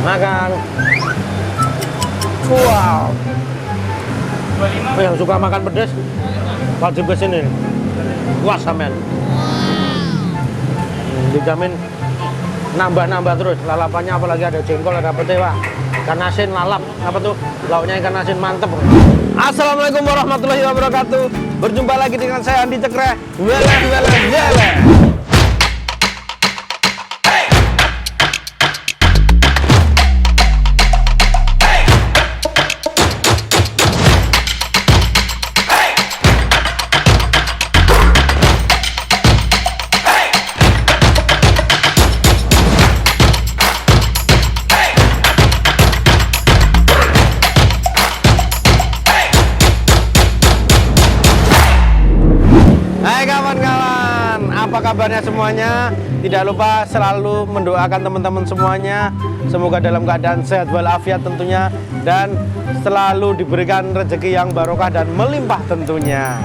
Makan. Wow. Yang suka makan pedas wajib ke sini. Puas sampean. Dijamin nambah-nambah terus lalapannya, apalagi ada jengkol, ada pete, Pak. Ikan asin lalap, apa tuh? Lauknya ikan asin mantep. Assalamualaikum warahmatullahi wabarakatuh. Berjumpa lagi dengan saya Andi Cekreh. Wele. Hai kawan-kawan, apa kabarnya semuanya? Tidak lupa selalu mendoakan teman-teman semuanya semoga dalam keadaan sehat walafiat tentunya, dan selalu diberikan rezeki yang barokah dan melimpah tentunya.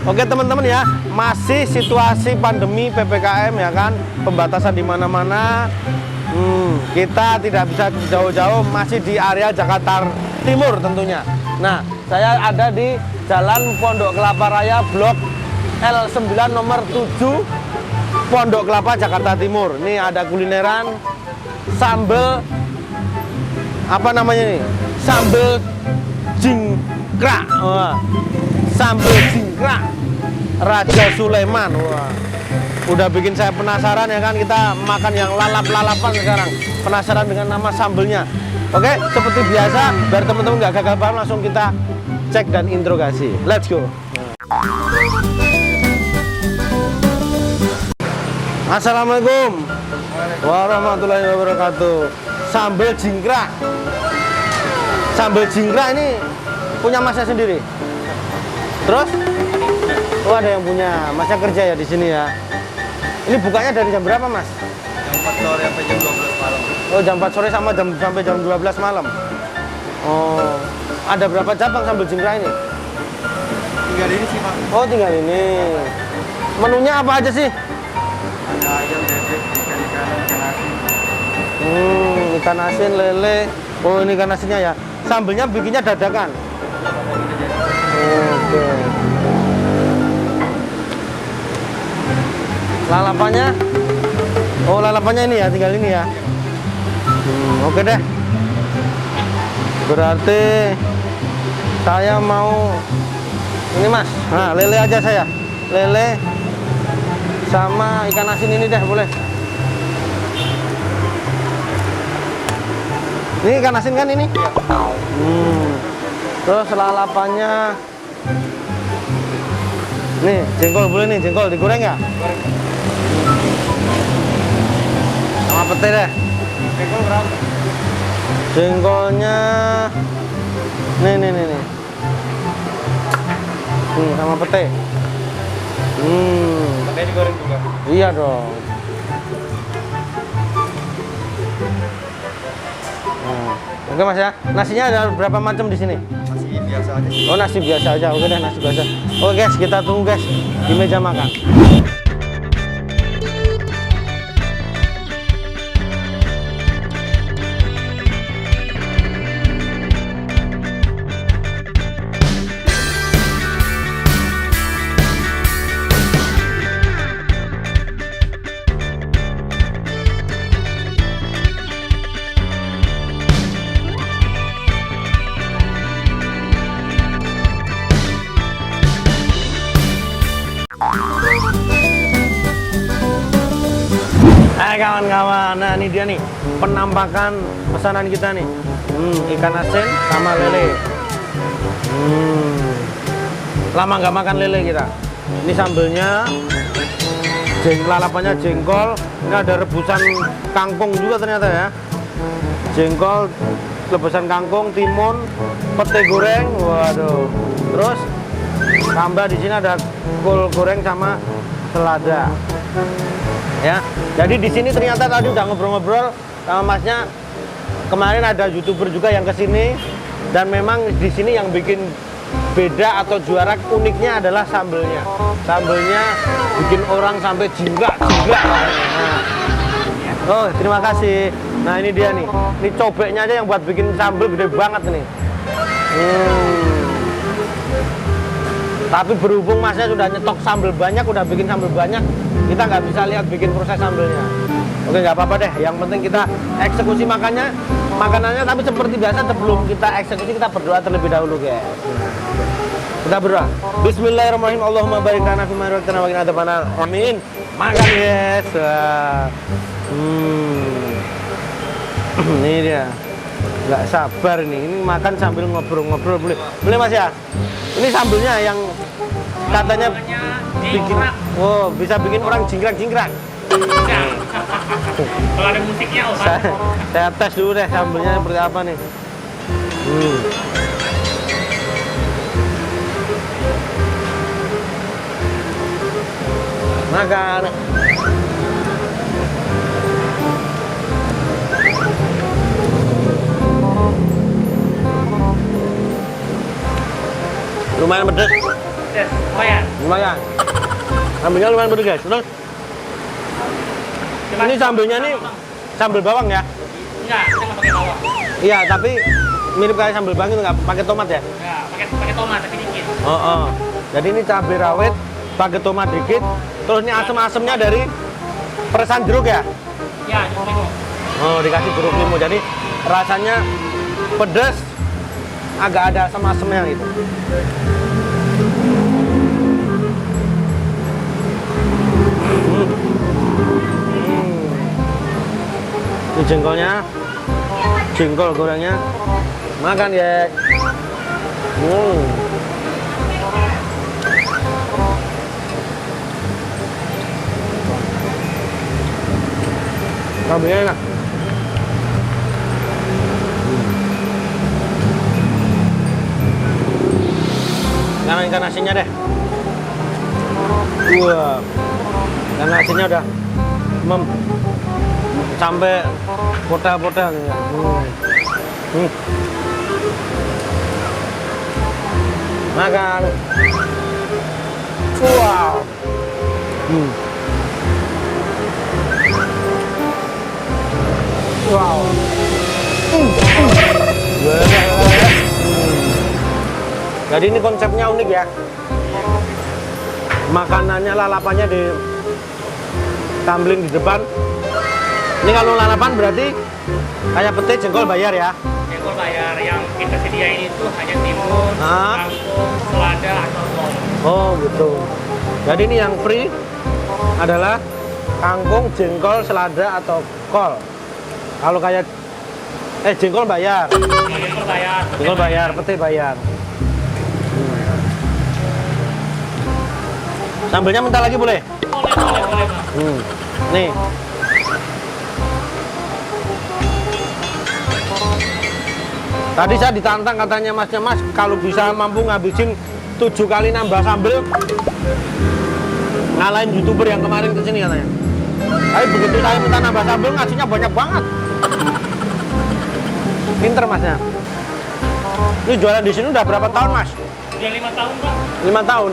Oke teman-teman ya, masih situasi pandemi PPKM ya kan, pembatasan di mana-mana. Kita tidak bisa jauh-jauh, masih di area Jakarta Timur tentunya. Nah, saya ada di Jalan Pondok Kelapa Raya Blok L9 nomor 7 Pondok Kelapa Jakarta Timur. Ini ada kulineran sambal, apa namanya nih? Sambal jingkrak. Wah. Sambal jingkrak Raja Sulaiman. Wah. Udah bikin saya penasaran ya kan, kita makan yang lalap-lalapan sekarang. Penasaran dengan nama sambelnya. Oke, seperti biasa, biar teman-teman nggak gagal paham, langsung kita cek dan interogasi. Let's go. Assalamualaikum warahmatullahi wabarakatuh. Sambal jingkrak. Sambal jingkrak ini punya masnya sendiri. Terus? Oh, ada yang punya. Masnya kerja ya di sini ya. Ini bukanya dari jam berapa, Mas? Jam 4 sore sampai jam 12 malam. Oh, jam 4 sore sampai jam 12 malam. Oh, ada berapa cabang sambal jingkrak ini? Tinggal ini sih, Pak. Oh, tinggal ini. Menunya apa aja sih? Ada ayam, bebek, ikan-ikan, ikan asin. Ikan asin, lele. Oh, ini ikan asinnya ya. Sambelnya bikinnya dadakan. Oke. Lalapannya? Oh, lalapannya ini ya, tinggal ini ya. Oke deh. Berarti saya mau ini, Mas. Nah, lele aja saya. Lele sama ikan asin ini deh, boleh. Ini ikan asin kan ini? Iya. Terus lalapannya. Nih, jengkol boleh nih, jengkol digoreng ya? Goreng. Sama pete deh. Jengkol berapa? Jengkolnya nih. Sama pete. Pete digoreng juga. Iya dong. Oke Mas ya. Nasinya ada berapa macam di sini? Masih biasa aja sih. Oh, nasi biasa aja. Oke deh, nasi biasa. Oke guys, kita tunggu guys di meja makan. Kawan-kawan, nah ini dia nih penampakan pesanan kita nih. Ikan asin sama lele. Lama nggak makan lele kita. Ini sambelnya, lalapannya jengkol. Ini ada rebusan kangkung juga ternyata ya. Jengkol, rebusan kangkung, timun, pete goreng. Waduh. Terus tambah di sini ada kol goreng sama selada. Ya, jadi di sini ternyata tadi udah ngobrol-ngobrol sama Masnya. Kemarin ada YouTuber juga yang kesini, dan memang di sini yang bikin beda atau juara uniknya adalah sambelnya. Sambelnya bikin orang sampai jinggak. Nah, Oh, terima kasih. Nah, ini dia nih. Ini cobeknya aja yang buat bikin sambal gede banget nih. Tapi berhubung masnya sudah nyetok sambal banyak, udah bikin sambal banyak, kita nggak bisa lihat bikin proses sambelnya. Oke, nggak apa-apa deh. Yang penting kita eksekusi makanannya. Tapi seperti biasa sebelum kita eksekusi kita berdoa terlebih dahulu, guys. Kita berdoa. Bismillahirrahmanirrahim. Allahumma barik lana fima razaqtana wa qina adzabannar. Amin. Makan, guys. Ini dia. Nggak sabar nih. Ini makan sambil ngobrol-ngobrol. Boleh Mas ya? Ini sambelnya yang katanya bikin, oh bisa bikin orang jingkrak-jingkrak. Kalau ada musiknya, saya tes dulu deh sambelnya seperti apa nih. Makan. Lumayan pedes. Lumayan. Sambelnya lumayan pedes, guys. Terus ini sambelnya nih sambal bawang ya? Enggak, kita nggak pakai bawang. Iya, tapi mirip kayak sambal bawang itu nggak pakai tomat ya? Enggak, pakai tomat tapi dikit. Oh. Jadi ini cabai rawit, pakai tomat dikit. Terus ini asem-asemnya dari peresan jeruk ya? Ya, jeruk limau. Oh, dikasih jeruk limau. Jadi rasanya pedas, agak ada asam-asemnya gitu. Ini jengkolnya, jengkol gorengnya, makan ya. Sambelnya enak. Jangan ikan asinnya deh. Wah, ikan asinnya udah sampai potel-potel nih. Makan. Wow. Wow. Jadi ini konsepnya unik ya. Makanannya lalapannya di tumbling di depan. Ini kalau lalapan berarti kayak pete jengkol bayar ya. Jengkol bayar, yang kita sediain itu hanya timun, kangkung, selada atau kol. Oh gitu. Jadi ini yang free adalah kangkung, jengkol, selada atau kol. Kalau kayak jengkol bayar. Jengkol bayar. Jengkol bayar, pete bayar. Sambelnya minta lagi boleh? Boleh, Bang. Nih. Tadi saya ditantang katanya masnya, Mas, kalau bisa mampu ngabisin 7 kali nambah sambel, ngalahin YouTuber yang kemarin kesini katanya. Tapi begitu saya minta nambah sambel, ngasihnya banyak banget. Pinter Masnya. Ini jualan di sini udah berapa tahun, Mas? Udah 5 tahun, Bang. 5 tahun.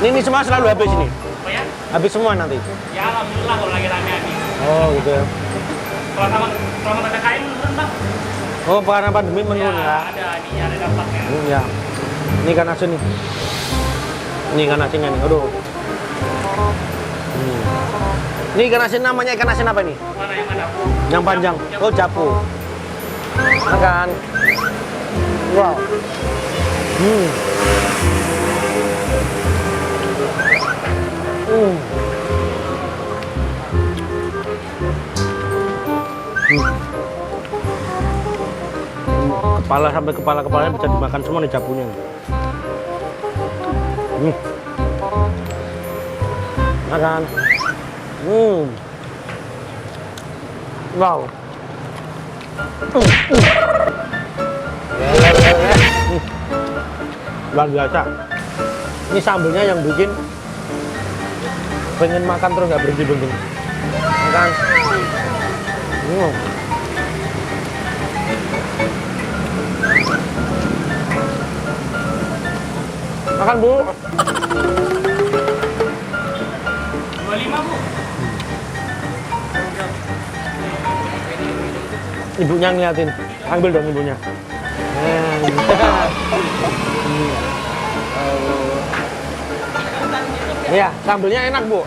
Ini semua selalu habis ini? Apa ya? Habis semua nanti? Ya, alhamdulillah kalau lagi rame habis. Oh gitu ya. Kalau PPKM menurun, Bang. Oh, karena pandemi menurun ya? Ada dampaknya. Ya. Ini ikan asin nih. Ini ikan asinnya nih, aduh. Ini ikan asin, namanya ikan asin apa ini? Mana yang mana? Yang panjang. Oh, japu. Makan. Wow. Kepala sampai kepalanya bisa dimakan semua nih japunya. Makan. Wow. Luar biasa. Ini sambelnya yang bikin pengen makan terus nggak berhenti. Makan. Makan Bu. 25, Bu. Ibunya ngeliatin. Ambil dong ibunya. Iya, sambelnya enak, Bu.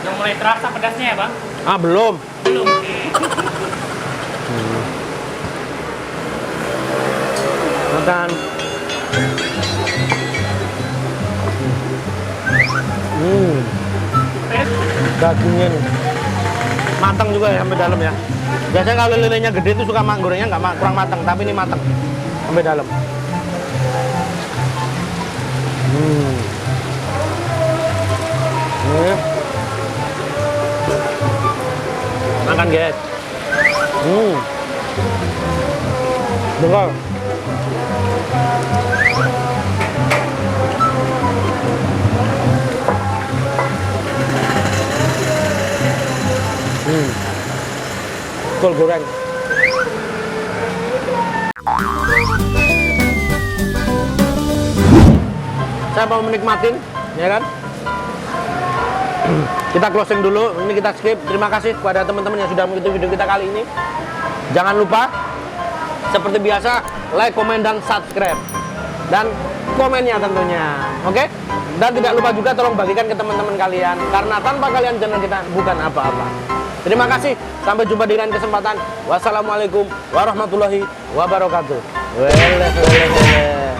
Udah mulai terasa pedasnya ya, Bang? Ah, belum. Belum. Makan. Dagingnya nih. Matang juga ya sampai dalam ya. Biasanya kalau lelenya gede itu suka gorengnya kurang matang, tapi ini matang sampai dalam. Makan guys. Dengar. Kol goreng. Saya mau menikmatin, ya kan? Kita closing dulu, ini kita skip. Terima kasih kepada teman-teman yang sudah mengikuti video kita kali ini. Jangan lupa, seperti biasa, like, komen, dan subscribe. Dan komennya tentunya, oke? Dan tidak lupa juga tolong bagikan ke teman-teman kalian. Karena tanpa kalian channel kita bukan apa-apa. Terima kasih, sampai jumpa di lain kesempatan. Wassalamualaikum warahmatullahi wabarakatuh. Wele.